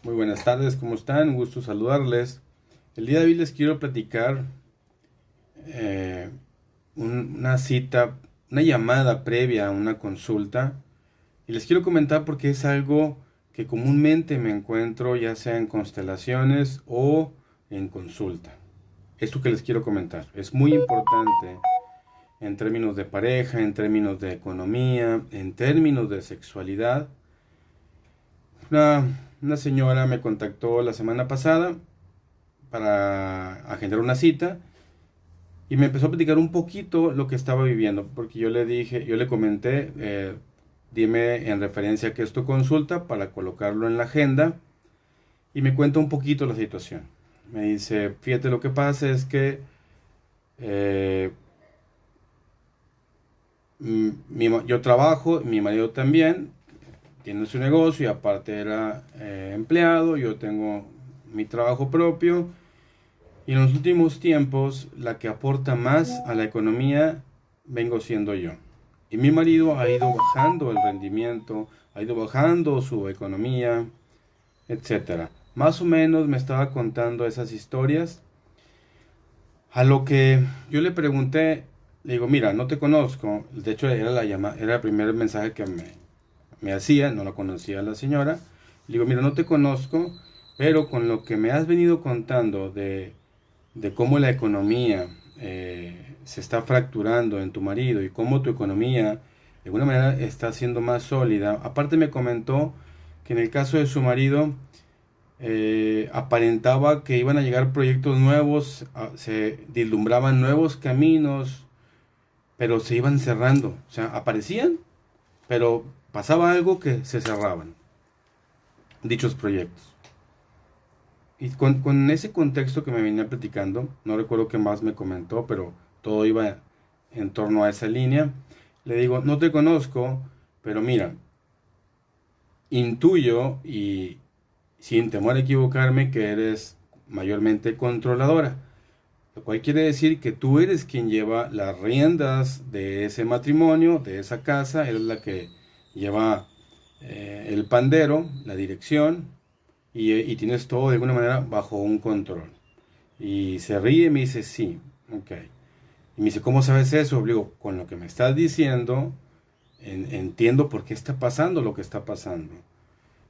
Muy buenas tardes, ¿cómo están? Un gusto saludarles. El día de hoy les quiero platicar eh, una cita, una llamada previa a una consulta. Y les quiero comentar porque es algo que comúnmente me encuentro ya sea en constelaciones o en consulta. Esto que les quiero comentar es muy importante en términos de pareja, en términos de economía, en términos de sexualidad. Una señora me contactó la semana pasada para agendar una cita y me empezó a platicar un poquito lo que estaba viviendo, porque yo le comenté, dime en referencia a qué es tu consulta para colocarlo en la agenda y me cuenta un poquito la situación. Me dice, fíjate, lo que pasa es que eh, yo trabajo, mi marido también, tiene su negocio y aparte era empleado, yo tengo mi trabajo propio. Y en los últimos tiempos, la que aporta más a la economía vengo siendo yo. Y mi marido ha ido bajando el rendimiento, ha ido bajando su economía, etcétera. Más o menos me estaba contando esas historias. A lo que yo le pregunté, le digo, mira, no te conozco. De hecho, era el primer mensaje que me hacía, no la conocía a la señora. Le digo, mira, no te conozco, pero con lo que me has venido contando de cómo la economía se está fracturando en tu marido y cómo tu economía de alguna manera está siendo más sólida. Aparte me comentó que en el caso de su marido aparentaba que iban a llegar proyectos nuevos, se vislumbraban nuevos caminos, pero se iban cerrando. O sea, aparecían, pero pasaba algo que se cerraban dichos proyectos. Y con ese contexto que me venía platicando, no recuerdo qué más me comentó, pero todo iba en torno a esa línea. Le digo, no te conozco, pero mira, intuyo y sin temor a equivocarme que eres mayormente controladora, lo cual quiere decir que tú eres quien lleva las riendas de ese matrimonio, de esa casa, eres la que lleva el pandero, la dirección, y tienes todo de alguna manera bajo un control. Y se ríe y me dice, sí, ok. Y me dice, ¿cómo sabes eso? Le digo, con lo que me estás diciendo, entiendo por qué está pasando lo que está pasando.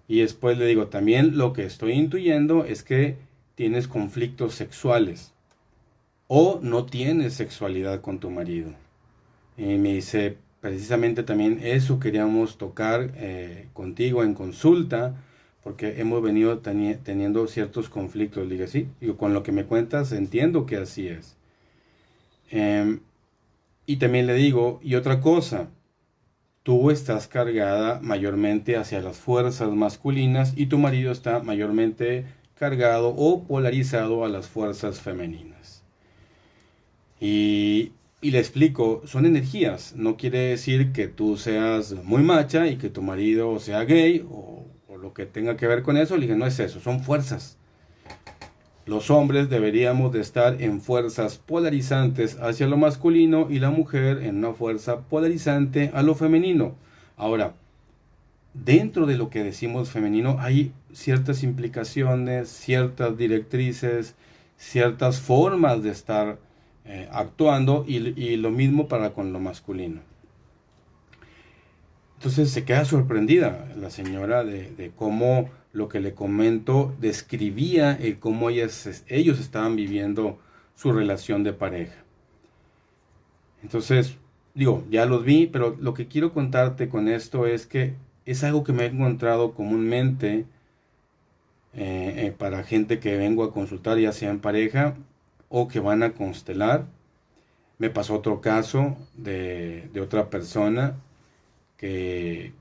Y después le digo, también lo que estoy intuyendo es que tienes conflictos sexuales o no tienes sexualidad con tu marido. Y me dice, precisamente también eso queríamos tocar contigo en consulta, porque hemos venido teniendo ciertos conflictos. Le dije, sí, digo, con lo que me cuentas entiendo que así es. Em, y también le digo, y otra cosa, tú estás cargada mayormente hacia las fuerzas masculinas y tu marido está mayormente cargado o polarizado a las fuerzas femeninas. Y le explico, son energías, no quiere decir que tú seas muy macha y que tu marido sea gay o lo que tenga que ver con eso. Le dije, no es eso, son fuerzas. Los hombres deberíamos de estar en fuerzas polarizantes hacia lo masculino y la mujer en una fuerza polarizante a lo femenino. Ahora, dentro de lo que decimos femenino hay ciertas implicaciones, ciertas directrices, ciertas formas de estar actuando y lo mismo para con lo masculino. Entonces se queda sorprendida la señora de cómo lo que le comento describía cómo ellos estaban viviendo su relación de pareja. Entonces, digo, ya los vi, pero lo que quiero contarte con esto es que es algo que me he encontrado comúnmente para gente que vengo a consultar, ya sea en pareja o que van a constelar. Me pasó otro caso de otra persona que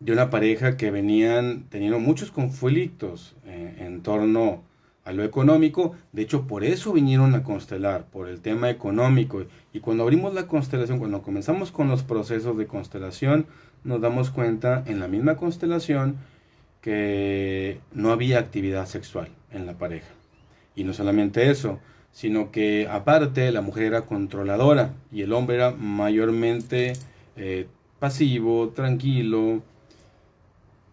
de una pareja que venían teniendo muchos conflictos en torno a lo económico. De hecho, por eso vinieron a constelar, por el tema económico. Y cuando abrimos la constelación, cuando comenzamos con los procesos de constelación, nos damos cuenta en la misma constelación que no había actividad sexual en la pareja. Y no solamente eso, sino que aparte la mujer era controladora y el hombre era mayormente pasivo, tranquilo,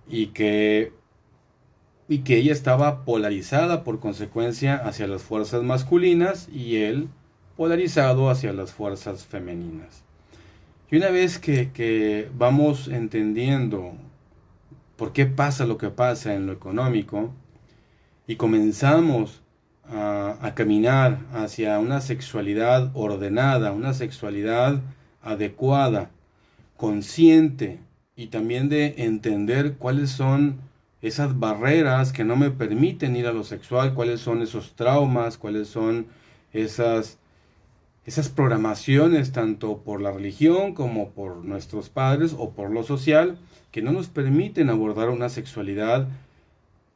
y que y que ella estaba polarizada por consecuencia hacia las fuerzas masculinas y él polarizado hacia las fuerzas femeninas. Y una vez que vamos entendiendo por qué pasa lo que pasa en lo económico y comenzamos a caminar hacia una sexualidad ordenada, una sexualidad adecuada, consciente, y también de entender cuáles son esas barreras que no me permiten ir a lo sexual, cuáles son esos traumas, cuáles son esas programaciones, tanto por la religión como por nuestros padres o por lo social, que no nos permiten abordar una sexualidad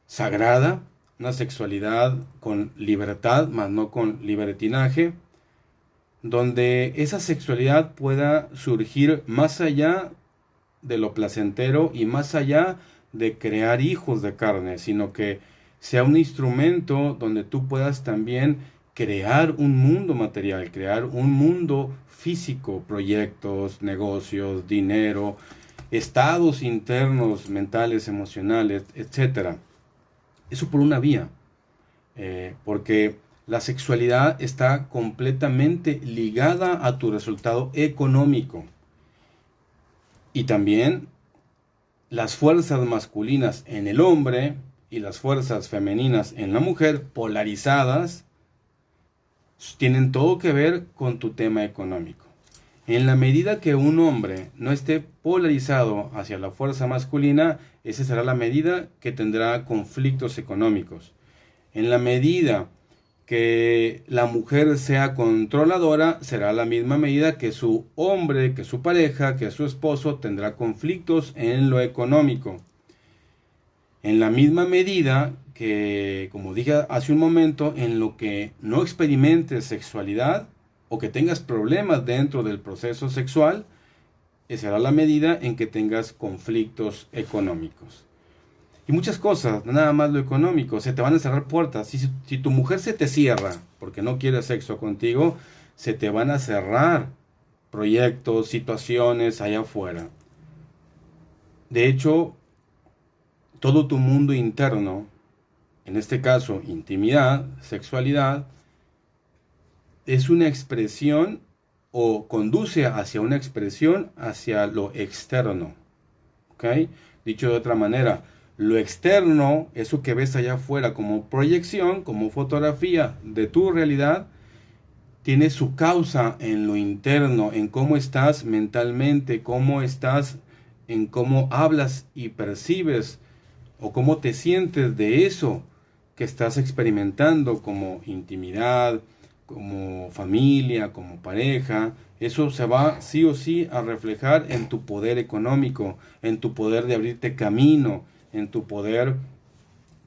sagrada, una sexualidad con libertad, más no con libertinaje, donde esa sexualidad pueda surgir más allá de lo placentero y más allá de crear hijos de carne, sino que sea un instrumento donde tú puedas también crear un mundo material, crear un mundo físico, proyectos, negocios, dinero, estados internos, mentales, emocionales, etcétera. Eso por una vía, porque la sexualidad está completamente ligada a tu resultado económico. Y también las fuerzas masculinas en el hombre y las fuerzas femeninas en la mujer, polarizadas, tienen todo que ver con tu tema económico. En la medida que un hombre no esté polarizado hacia la fuerza masculina, esa será la medida que tendrá conflictos económicos. En la medida que la mujer sea controladora, será la misma medida que su hombre, que su pareja, que su esposo tendrá conflictos en lo económico. En la misma medida que, como dije hace un momento, en lo que no experimentes sexualidad o que tengas problemas dentro del proceso sexual, será la medida en que tengas conflictos económicos. Y muchas cosas, no nada más lo económico, se te van a cerrar puertas. Si tu mujer se te cierra porque no quiere sexo contigo, se te van a cerrar proyectos, situaciones allá afuera. De hecho, todo tu mundo interno, en este caso intimidad, sexualidad, es una expresión o conduce hacia una expresión hacia lo externo. ¿Ok? Dicho de otra manera, lo externo, eso que ves allá afuera como proyección, como fotografía de tu realidad, tiene su causa en lo interno, en cómo estás mentalmente, cómo estás, en cómo hablas y percibes o cómo te sientes de eso que estás experimentando como intimidad, como familia, como pareja. Eso se va sí o sí a reflejar en tu poder económico, en tu poder de abrirte camino, en tu poder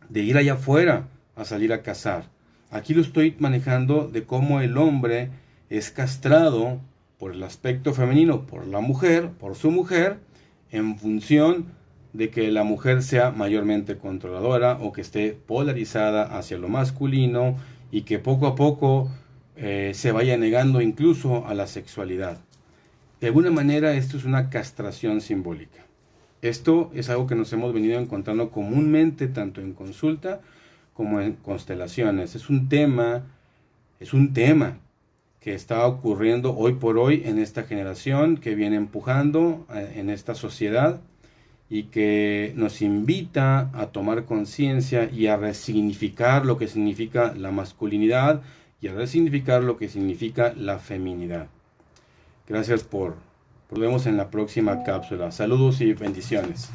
de ir allá afuera a salir a cazar. Aquí lo estoy manejando de cómo el hombre es castrado por el aspecto femenino, por la mujer, por su mujer, en función de que la mujer sea mayormente controladora o que esté polarizada hacia lo masculino y que poco a poco se vaya negando incluso a la sexualidad. De alguna manera esto es una castración simbólica. Esto es algo que nos hemos venido encontrando comúnmente tanto en consulta como en constelaciones. Es un tema que está ocurriendo hoy por hoy en esta generación que viene empujando en esta sociedad y que nos invita a tomar conciencia y a resignificar lo que significa la masculinidad y a resignificar lo que significa la feminidad. Gracias nos vemos en la próxima cápsula. Saludos y bendiciones.